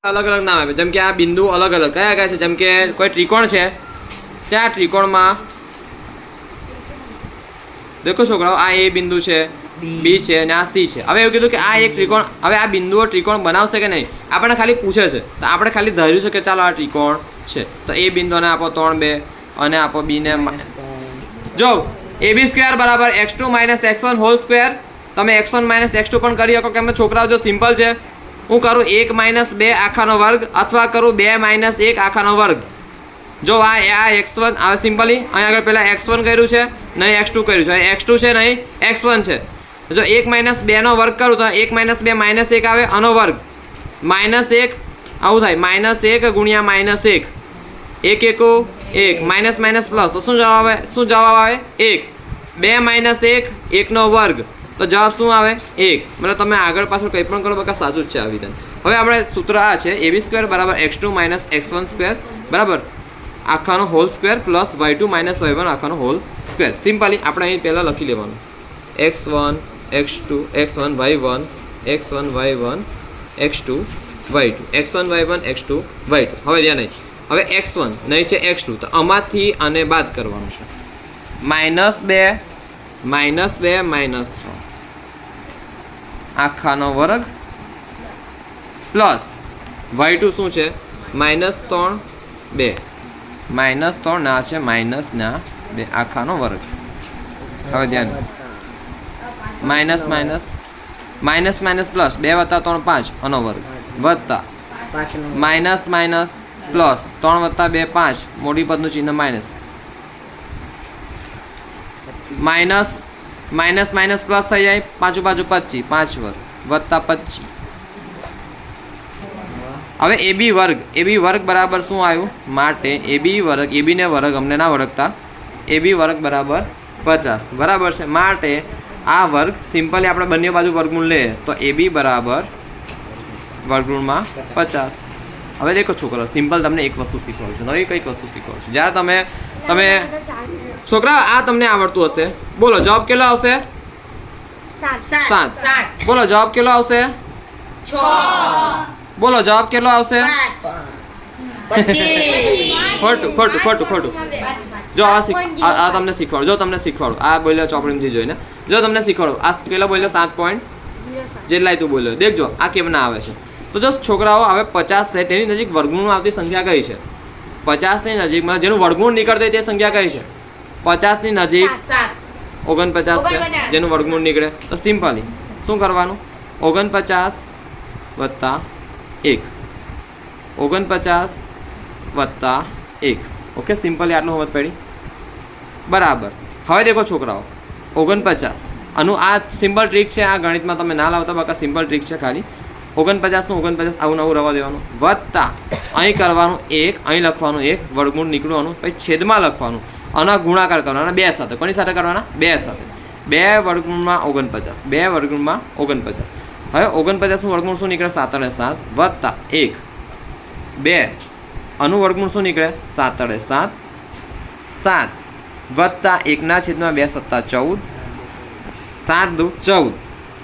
अलग अलग नाम है, जम के आ बिंदु अलग अलग क्या क्या है, जम के कोई त्रिकोण है, त्या त्रिकोण में देखो छोकराओ आ ए बिंदु है, बी है ने आ सी है। हवे एवुं कीधुं के आ एक त्रिकोण, हवे आ बिंदुओ त्रिकोण बनावशे के नहीं, आपणे खाली पूछे छे तो आपणे खाली धार्युं छे के चालो आ त्रिकोण है, तो ए बिंदुने आपो 3 2 अने आपो बी ने जो ab स्क्वेर बराबर x2 - x1 होल स्क्वेर। तमे x1 - x2 पण करी शको केम छोकराओ, जो सिंपल है हूँ करूँ 1 - 2 आखानो वर्ग अथवा करूँ 2 - 1 आखानो वर्ग। जो आ x1 आ सिंपली अहीं आगळ पहेला x1 कर्युं छे नहीं x2 कर्युं छे, x2 छे नहीं x1 छे। जो 1 - 2 नो वर्ग करूँ तो 1 - 2 -1 आवे आनो वर्ग -1 आवुं थाय -1 गुणिया -1 1 1 1 माइनस माइनस प्लस तो शू जवाब आवे, शू जवाब आवे 1 2 - 1 1 नो वर्ग तो जवाब शू आवे 1। मतलब તમે આગળ પાછળ કંઈ પણ કરો બકા સાચું જ છે આ વિધાન। હવે આપણે સૂત્ર આ છે ab² બરાબર x2 - x1² બરાબર આખાનો whole square plus y2 - y1 આખાનો હોલ સ્ક્વેર। સિમ્પલી આપણે અહીં પહેલાં લખી લેવાનું x1 x2 x1 y1 x1 y1 x2 y2 x1 y1 x2 y2। હવે ધ્યાન નહીં, હવે x1 નહીં છે x2 તો આમાંથી આને બાદ કરવાનું છે -2 -3 આખાનો વર્ગ પ્લસ y2 શું છે -3 2 -3 ના છે -2 આખાનો વર્ગ। હવે ધ્યાન માઇનસ માઇનસ પ્લસ 2 + 3 5 આનો વર્ગ વત્તા માઇનસ માઇનસ પ્લસ 3 + 2 5 મોટી પદનું ચિહ્ન minus minus minus minus plus थी जाए पाँचों बाजू 25 5 वर्ग वत्ता 25। हवे ए बी वर्ग बराबर शू आयु माटे ए बी ने वर्ग अमने ना वळखता ए बी वर्ग बराबर 50 बराबर है। माटे आ वर्ग सिंपली आपणे बंने बाजू वर्गमूल ले तो ए बी बराबर वर्गमूल में 50। हवे देखो छोकरा सिंपल तमने एक वस्तु शीखवाडुं छुं, नवी कईक वस्तु शीखवाडुं छुं। ज्यारे તમે છોકરા આ તમને આવડતું હશે, બોલો જવાબ કેટલો આવશે 7। બોલો જવાબ કેટલો આવશે 6। બોલો જવાબ કેટલો આવશે 5। ખોટું જો આ તમને શીખવાડું, જો તમને શીખવાડું આ બોલ્યો ચોપડીમાંથી જોઈને, જો તમને શીખવાડું આ પેલો બોલ્યો 7 જેટલાય તું બોલ્યો દેખજો આ કેમ ના આવે છે। તો જો છોકરાઓ હવે 50 થાય તેની નજીક વર્ગમૂળમાં આવતી સંખ્યા કઈ છે 50 ની નજીક માં જેનું વર્ગમૂળ નીકળે તે સંખ્યા કઈ છે 50 ની નજીક 49 છે જેનું વર્ગમૂળ નીકળે તો સિમ્પલી શું કરવાનું 49 + 1 49 + 1 ઓકે સિમ્પલી આટલું સમજ પડી બરાબર। હવે દેખો છોકરાઓ 49 આનું આ સિમ્પલ ટ્રીક છે, આ ગણિતમાં તમે ના લાવતા બાકા સિમ્પલ ટ્રીક છે ખાલી 49 નું 49 આવું નવું રવા દેવાનું વત્તા અહીં કરવાનું 1 અહીં લખવાનું 1 વર્ગમૂળ નીકળવાનું પછી છેદમાં લખવાનું અને ગુણાકાર કરવાના 2 સાથે, કોની સાથે કરવાના 2 સાથે 2 વર્ગમૂળમાં 49 2 વર્ગમૂળમાં 49। હવે 49 નું વર્ગમૂળ શું નીકળે 7 + 7 વત્તા 1 2 આનું વર્ગમૂળ શું નીકળે 7 + 7 7 વત્તા 1/2 = 14 7 દુ 14।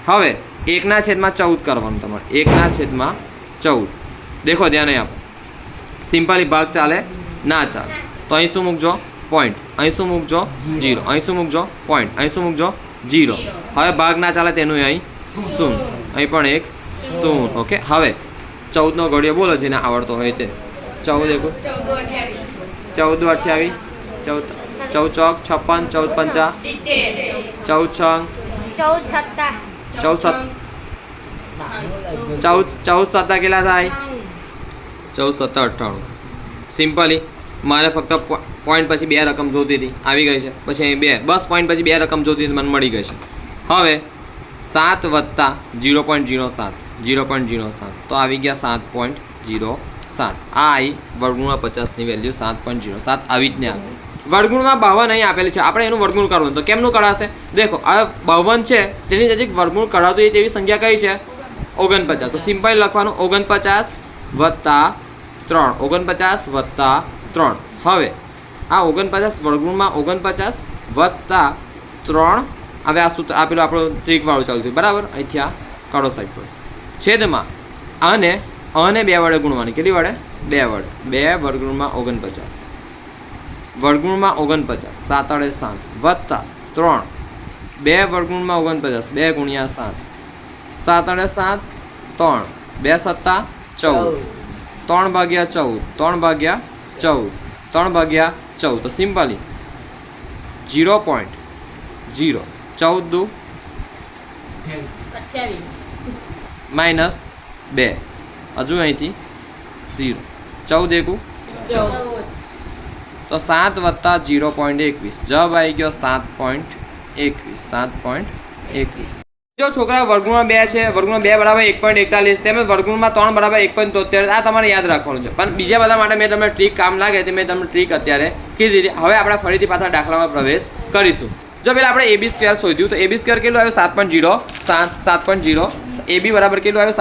હવે 1/14 કરવાનું તમારે 1/14 देखो ध्यान है आप सिंपली भाग चाले ना चाले तो अहीं शू मूकजो पॉइंट, अहीं शू मूकजो 0, अहीं शू मूकजो पॉइंट, अहीं शू मूकजो 0। हवे भाग ना चाले तेनुं अहीं 0, अहीं पण 1 0 ओके। हवे 14 नो घड़ियो बोलो जेने आवड़तो होय ते 14 देखो 14 28 14 चौक 56 14 50 14 छंग 14 7 કેટલા થાય 14 7 98। સિમ્પલી મારે ફક્ત પોઈન્ટ પછી 2 રકમ જોતી હતી આવી ગઈ છે, પછી અહીં 2 બસ પોઈન્ટ પછી 2 રકમ જોતી હતી મને મળી ગઈ છે। હવે 7 + 0.07 0.07 તો આવી ગયા 7.07। આ આવી વર્ગમૂળમાં 50 ની વેલ્યુ 7.07 આવી જ ને આવે। વર્ગમૂળમાં 52 અહીં આપેલી છે, આપણે એનું વર્ગમૂળ કાઢવાનું તો કેમનું કઢાશે દેખો આ 52 છે તેની નજીક વર્ગમૂળ કઢાવતું હોય તેવી સંખ્યા કઈ છે 49। તો સિમ્પલ લખવાનું 49 + 3 49 + 3। હવે આ 49 વર્ગમૂળમાં 49 + 3 હવે આ સૂત્ર આપેલું આપણું ટ્રીક વાળું ચાલુ થયું બરાબર। અહીંથી આ કાઢો સાઈડ પર છેદમાં અને અને 2 વડે ગુણવાની. કેટલી વડે? 2 વડે. 2 વર્ગમૂળમાં 49 વર્ગમૂળમાં 49 7 વડે 7 વત્તા 3 2 વર્ગમૂળમાં 49 2 ગુણ્યા 7 7 વડે 7 3 2 સત્તા 14 3 ભાગ્યા 14 3 ભાગ્યા 14 3 ભાગ્યા 14 તો સિમ્પલી 0.0 14 દુ માઇનસ 2 હજુ અહીંથી 0 14 એકું તો 7 વત્તા 0.21 જવાબ આવી ગયો 7.21. જો છોકરા વર્ગમૂળમાં 2 છે, વર્ગમૂળમાં 2 બરાબર 1.41 તેમજ વર્ગમૂળમાં 3 બરાબર 1.73 આ તમારે યાદ રાખવાનું છે. પણ બીજા બધા માટે મેં તમને ટ્રીક કામ લાગે તે મેં તમને ટ્રીક અત્યારે કીધી હતી. હવે આપણે ફરીથી પાછા દાખલામાં પ્રવેશ કરીશું. જો પહેલાં આપણે AB સ્ક્વેર શોધ્યું તો AB સ્ક્વેર કેટલું આવ્યું? 7.0 AB બરાબર કેટલું આવ્યું?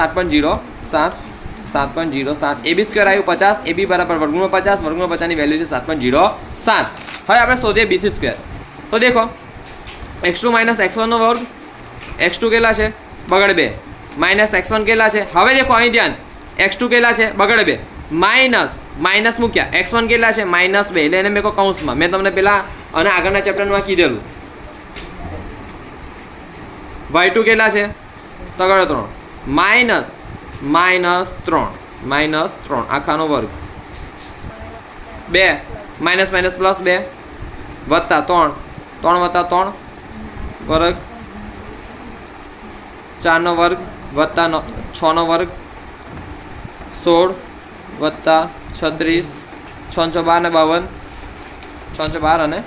7.07 AB સ્ક્વેર આવ્યું 50 AB બરાબર વર્ગમૂળમાં 50 વર્ગમૂળમાં 50 ની વેલ્યુ છે 7.07. હવે આપણે શોધીએ BC સ્ક્વેર. તો દેખો x2 માઇનસ x1 નો વર્ગ x2 કેટલા છે? બગડ 2 માઇનસ x1 કેટલા છે? હવે દેખો અહીં ધ્યાન x2 કેટલા છે? બગડ 2 માઇનસ મૂક્યા x1 કેટલા છે? -2 એટલે એને મેં કહો કૌંસમાં. મેં તમને પેલા અને આગળના ચેપ્ટરમાં કીધેલું. y2 કેટલા છે? તગડ 3 -3 આખાનો વર્ગ 2 માઇનસ માઇનસ પ્લસ 2 વત્તા 3 વત્તા 3 વર્ગ 4 નો વર્ગ વત્તા 6 નો વર્ગ 16 વત્તા 36 6 12 ને 52 6 12 અને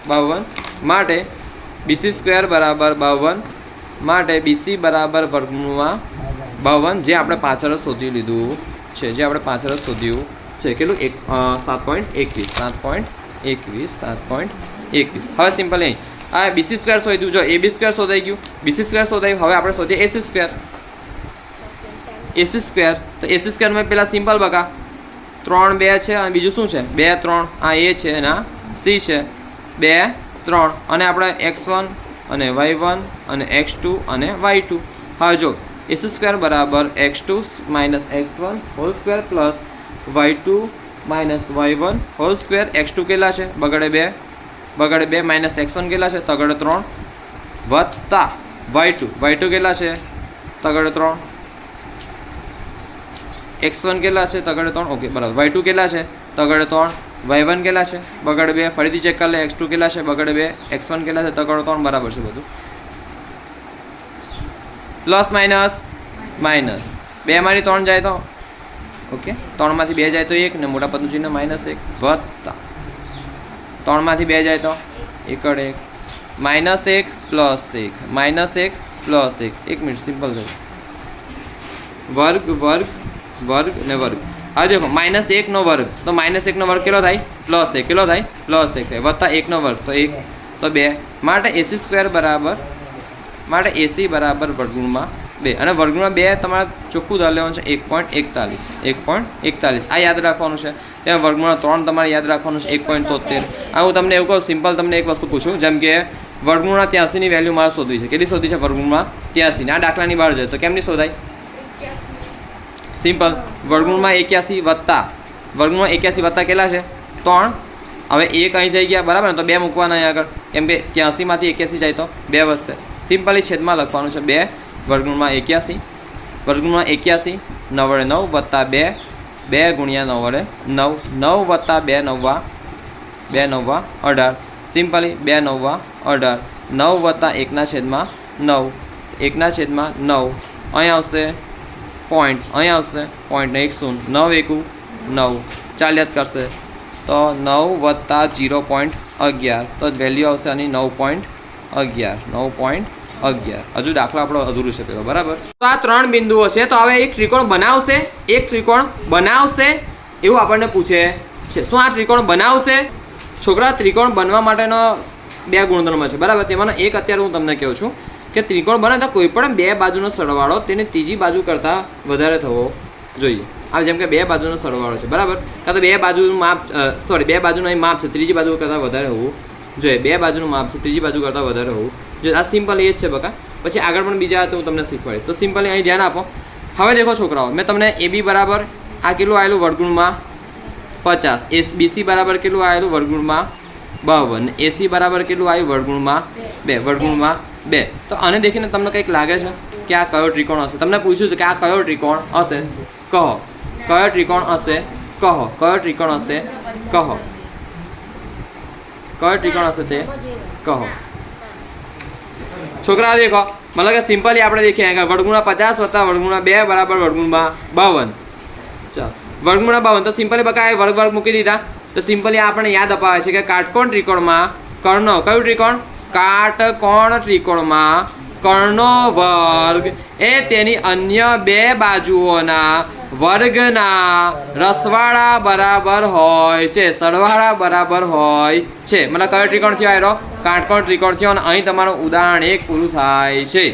52 માટે BC સ્ક્વેર બરાબર 52 માટે BC બરાબર વર્ગમૂળમાં 52 જે આપણે પાછળ શોધી લીધું છે કેટલું 7.21. હવે સિમ્પલ અહીં આ BC સ્ક્વેર શોધ્યું. જો AB સ્ક્વેર શોધાઈ ગયું, BC સ્ક્વેર શોધાયું. હવે આપણે શોધીએ AC સ્ક્વેર. તો AC સ્ક્વેરમાં પેલા સિમ્પલ બકા 3 2 છે અને બીજું શું છે? 2 3 આ A છે અને આ C છે 2 3 અને આપણે x1 અને y1 અને x2 અને y2. હવે જો AC સ્ક્વેર બરાબર x2 minus x1 hall square plus y2 minus y1 whole square. x2 કેટલા છે? બગડે 2 માઇનસ x1 કેટલા છે? તગડે 3 વત્તા y2 કેટલા છે? તગડે 3 x1 કેટલા છે? તગડે 3 ઓકે બરાબર. y2 કેટલા છે? તગડે 3 y1 કેટલા છે? બગડે 2 ફરીથી ચેક કરી લે. x2 કેટલા છે? બગડે 2 x1 કેટલા છે? તગડે 3 બરાબર છે બધું. પ્લસ માઇનસ 2 માંથી 3 જાય તો ઓકે 3 માંથી 2 જાય તો 1 ને મોટા પદનું ચિહ્ન -1 વત્તા 3 માંથી 2 જાય તો 1 -1 પ્લસ 1 1 મિનિટ સિમ્પલ થયું વર્ગ ને વર્ગ. હવે દેખો -1 નો વર્ગ તો -1 નો વર્ગ કેટલો થાય? +1 કેટલો થાય? +1 થાય વત્તા 1 નો વર્ગ તો 1 તો 2 માટે AC સ્ક્વેર બરાબર AC બરાબર વર્ગમૂળમાં 2 અને વર્ગમૂળમાં 2 તમારે ચોખ્ખું ધાર લેવાનું છે 1.41 આ યાદ રાખવાનું છે. ત્યાં વર્ગમૂળમાં 3 તમારે યાદ રાખવાનું છે 1.73. આ હું તમને એવું કહું સિમ્પલ તમને એક વસ્તુ પૂછું જેમ કે વર્ગમૂળમાં 83 ની વેલ્યુ મારે શોધવી છે. કેટલી શોધી છે? વર્ગમૂળમાં 83. આ દાખલાની બહાર જાય તો કેમની શોધાય? સિમ્પલ વર્ગમૂળમાં 81 વત્તા કેટલા છે? 3. હવે 1 અહીં થઈ ગયા બરાબર ને તો 2 મૂકવાના અહીં આગળ કેમ કે 83 માંથી 81 જાય તો 2 વધશે. સિમ્પલી છેદમાં લખવાનું છે 2 વર્ગમૂળમાં 81 9 વડે 9 વત્તા 2 ગુણ્યા 9 વડે 9 વત્તા 2 9 18 સિમ્પલી 2 9 18 9 વત્તા 1 છેદમાં 9 1 છેદમાં 9 અહીં આવશે પોઈન્ટ ને 1 0 9 એકું 9 ચાલ્યાત કરશે તો 9 વત્તા 0.11 તો વેલ્યુ આવશે આની 9.11. હજુ દાખલો આપણો અધૂરું છે પેલો બરાબર. તો આ 3 બિંદુઓ છે તો હવે એક ત્રિકોણ બનાવશે એવું આપણને પૂછે છે. શું આ ત્રિકોણ બનાવશે? છોકરા ત્રિકોણ બનવા માટેનો 2 ગુણધર્મ છે બરાબર. તેમાંનો એક અત્યારે હું તમને કહું છું કે ત્રિકોણ બને તો કોઈ પણ 2 બાજુનો સરવાળો તેની ત્રીજી બાજુ કરતાં વધારે થવો જોઈએ. આ જેમ કે 2 બાજુનો સરવાળો છે બરાબર કાં તો 2 બાજુનું માપ 2 બાજુનું અહીં માપ છે ત્રીજી બાજુ કરતાં વધારે હોવું જોઈએ. 2 બાજુનું માપ છે ત્રીજી બાજુ કરતાં વધારે હોવું જોઈએ. આ સિમ્પલ એ જ છે બકા. પછી આગળ પણ બીજા તો હું તમને શીખવાડીશ. તો સિમ્પલી અહીં ધ્યાન આપો. હવે દેખો છોકરાઓ, મેં તમને AB બરાબર આ કેટલું આવેલું વર્ગમૂળમાં 50, BC બરાબર કેટલું આવેલું વર્ગમૂળમાં 52, AC બરાબર કેટલું આવ્યું વર્ગમૂળમાં 2, વર્ગમૂળમાં 2. તો આને દેખીને તમને કંઈક લાગે છે કે આ કયો ત્રિકોણ હશે? તમને પૂછ્યું હતું કે આ કયો ત્રિકોણ હશે, કહો કયો ત્રિકોણ હશે, કહો કયો ત્રિકોણ હશે, કહો કયો ત્રિકોણ હશે તે કહો. છોકરા દેખો, મતલબ કે સિમ્પલી આપણે દેખીએ કે વર્ગમૂળમાં 50 વત્તા વર્ગમૂળમાં 2 બરાબર વર્ગમૂળમાં 52. ચાલો, વર્ગમૂળમાં 52 તો સિમ્પલી બકા વર્ગ વર્ગ મૂકી દીધા. તો સિમ્પલી આપણને યાદ અપાવે છે કે કાટકોણ ત્રિકોણમાં કર્ણો, કયું ત્રિકોણ? કાટકોણ ત્રિકોણમાં કર્ણો વર્ગ એ તેની અન્ય બે બાજુઓના વર્ગના રસવાળા બરાબર હોય છે, સરવાળા બરાબર હોય છે. મતલબ કયો ત્રિકોણ થયો? કાટકોણ ત્રિકોણ થયો. અને અહીં તમારું ઉદાહરણ 1 પૂરું થાય છે.